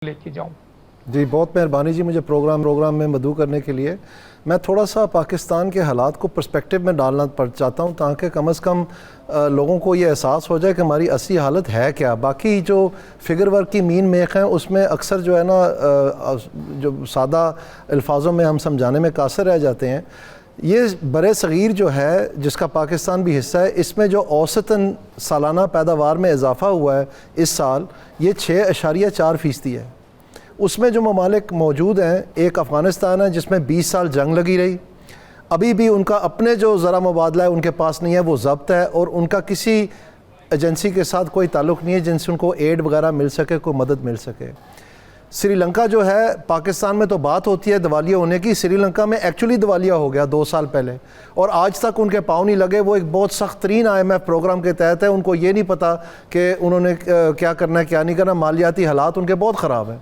لے کے جاؤں۔ جی بہت مہربانی جی مجھے پروگرام میں مدعو کرنے کے لیے۔ میں تھوڑا سا پاکستان کے حالات کو پرسپیکٹو میں ڈالنا چاہتا ہوں تاکہ کم از کم لوگوں کو یہ احساس ہو جائے کہ ہماری اصلی حالت ہے کیا۔ باقی جو فگر ورک کی مین میخ ہیں اس میں اکثر جو ہے نا جو سادہ الفاظوں میں ہم سمجھانے میں قاصر رہ جاتے ہیں۔ یہ بر صغیر جو ہے جس کا پاکستان بھی حصہ ہے، اس میں جو اوسطاً سالانہ پیداوار میں اضافہ ہوا ہے اس سال یہ 6.4% ہے۔ اس میں جو ممالک موجود ہیں، ایک افغانستان ہے جس میں 20 سال جنگ لگی رہی، ابھی بھی ان کا اپنے جو زرع مبادلہ ہے ان کے پاس نہیں ہے، وہ ضبط ہے، اور ان کا کسی ایجنسی کے ساتھ کوئی تعلق نہیں ہے جن سے ان کو ایڈ وغیرہ مل سکے، کوئی مدد مل سکے۔ سری لنکا جو ہے، پاکستان میں تو بات ہوتی ہے دیوالیہ ہونے کی، سری لنکا میں ایکچولی دیوالیہ ہو گیا 2 سال پہلے، اور آج تک ان کے پاؤں نہیں لگے۔ وہ ایک بہت سخت ترین IMF پروگرام کے تحت ہے، ان کو یہ نہیں پتہ کہ انہوں نے کیا کرنا ہے کیا نہیں کرنا، مالیاتی حالات ان کے بہت خراب ہیں۔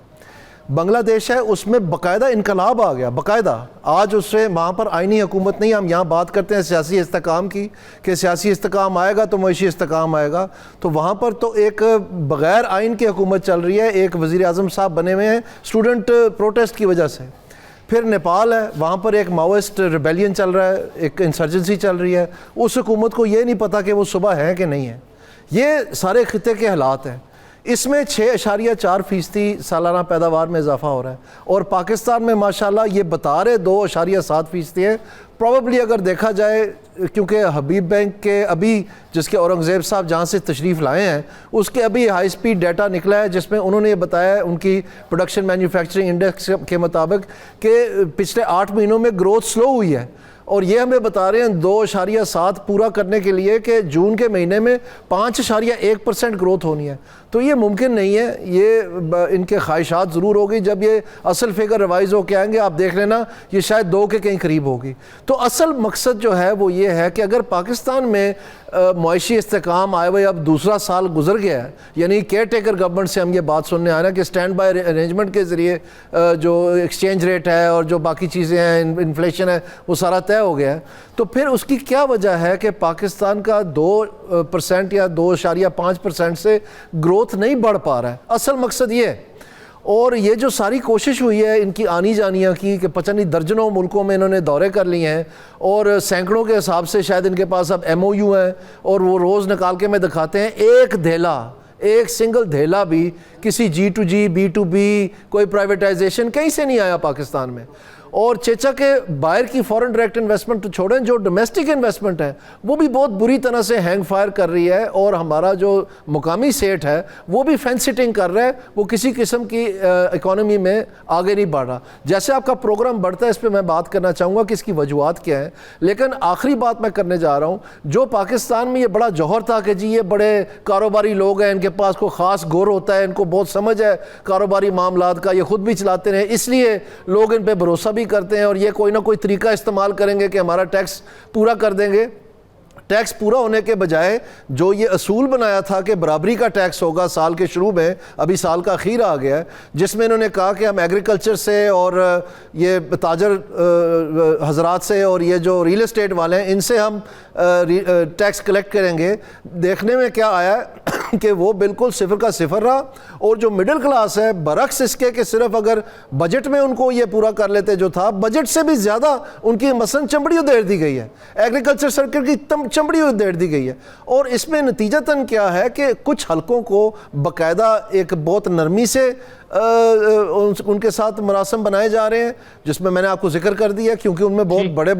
بنگلہ دیش ہے، اس میں باقاعدہ انقلاب آ گیا، باقاعدہ آج اس سے وہاں پر آئینی حکومت نہیں۔ ہم یہاں بات کرتے ہیں سیاسی استحکام کی کہ سیاسی استحکام آئے گا تو معاشی استحکام آئے گا، تو وہاں پر تو ایک بغیر آئین کی حکومت چل رہی ہے۔ ایک وزیر اعظم صاحب بنے ہوئے ہیں اسٹوڈنٹ پروٹیسٹ کی وجہ سے۔ پھر نیپال ہے، وہاں پر ایک ماوسٹ ریبیلین چل رہا ہے، ایک انسرجنسی چل رہی ہے، اس حکومت کو یہ نہیں پتہ کہ وہ صبح ہے کہ نہیں ہے۔ یہ سارے خطے کے حالات ہیں۔ اس میں 6.4% سالانہ پیداوار میں اضافہ ہو رہا ہے، اور پاکستان میں ماشاءاللہ یہ بتا رہے 2.7% ہے۔ پروبیبلی اگر دیکھا جائے، کیونکہ حبیب بینک کے ابھی جس کے اورنگزیب صاحب جہاں سے تشریف لائے ہیں اس کے ابھی ہائی سپیڈ ڈیٹا نکلا ہے جس میں انہوں نے یہ بتایا ہے ان کی پروڈکشن مینوفیکچرنگ انڈیکس کے مطابق کہ پچھلے 8 مہینوں میں گروتھ سلو ہوئی ہے، اور یہ ہمیں بتا رہے ہیں 2.7 پورا کرنے کے لیے کہ جون کے مہینے میں 5.1% گروتھ ہونی ہے۔ تو یہ ممکن نہیں ہے، یہ ان کے خواہشات ضرور ہوگی۔ جب یہ اصل فگر ریوائز ہو کے آئیں گے آپ دیکھ لینا یہ شاید 2 کے کہیں قریب ہوگی۔ تو اصل مقصد جو ہے وہ یہ ہے کہ اگر پاکستان میں معاشی استحکام آئے ہوئے اب دوسرا سال گزر گیا ہے، یعنی کیئر ٹیکر گورنمنٹ سے ہم یہ بات سننے آ رہے ہیں کہ سٹینڈ بائی ارینجمنٹ کے ذریعے جو ایکسچینج ریٹ ہے اور جو باقی چیزیں ہیں انفلیشن ہے وہ سارا طے ہو گیا ہے، تو پھر اس کی کیا وجہ ہے کہ پاکستان کا 2% یا 2.5% سے گروتھ نہیں بڑھ پا رہا ہے؟ اصل مقصد یہ ہے، اور یہ جو ساری کوشش ہوئی ہے ان کی آنی جانیاں کی کہ پتہ نہیں درجنوں ملکوں میں انہوں نے دورے کر لیے ہیں، اور سینکڑوں کے حساب سے شاید ان کے پاس اب MOU ہیں، اور وہ روز نکال کے میں دکھاتے ہیں ایک سنگل دھیلا بھی کسی G2G B2B کوئی پرائیویٹائزیشن کہیں سے نہیں آیا پاکستان میں۔ اور چیچا کے باہر کی فورن ڈائریکٹ انویسٹمنٹ تو چھوڑیں، جو ڈومیسٹک انویسٹمنٹ ہے وہ بھی بہت بری طرح سے ہینگ فائر کر رہی ہے، اور ہمارا جو مقامی سیٹ ہے وہ بھی فینس سٹنگ کر رہا ہے، وہ کسی قسم کی اکانومی میں آگے نہیں بڑھ رہا۔ جیسے آپ کا پروگرام بڑھتا ہے اس پہ میں بات کرنا چاہوں گا کہ اس کی وجوہات کیا ہیں، لیکن آخری بات میں کرنے جا رہا ہوں، جو پاکستان میں یہ بڑا جوہر تھا کہ جی یہ بڑے کاروباری لوگ ہیں، ان کے پاس کوئی خاص گور ہوتا ہے، ان کو بہت سمجھ ہے کاروباری معاملات کا، یہ خود بھی چلاتے رہے، اس لیے لوگ ان پہ بھروسہ بھی کرتے ہیں، اور یہ کوئی نہ کوئی طریقہ استعمال کریں گے کہ ہمارا ٹیکس پورا کر دیں گے۔ ٹیکس پورا ہونے کے بجائے جو یہ اصول بنایا تھا کہ برابری کا ٹیکس ہوگا سال کے شروع میں، ابھی سال کا اخیر آ گیا ہے، جس میں انہوں نے کہا کہ ہم ایگریکلچر سے اور یہ تاجر حضرات سے اور یہ جو ریل اسٹیٹ والے ہیں ان سے ہم ٹیکس کلیکٹ کریں گے۔ دیکھنے میں کیا آیا ہے کہ وہ بالکل 0 کا 0 رہا، اور جو مڈل کلاس ہے برعکس اس کے کہ صرف اگر بجٹ میں ان کو یہ پورا کر لیتے جو تھا، بجٹ سے بھی زیادہ ان کی مثلا چمڑی ادھیڑ دی گئی ہے، ایگریکلچر سیکٹر کی چمڑی ادھیڑ دی گئی ہے، اور اس میں نتیجتاً کیا ہے کہ کچھ حلقوں کو باقاعدہ ایک بہت نرمی سے ان کے ساتھ مراسم بنائے جا رہے ہیں، جس میں نے آپ کو ذکر کر دیا کیونکہ ان میں بہت بڑے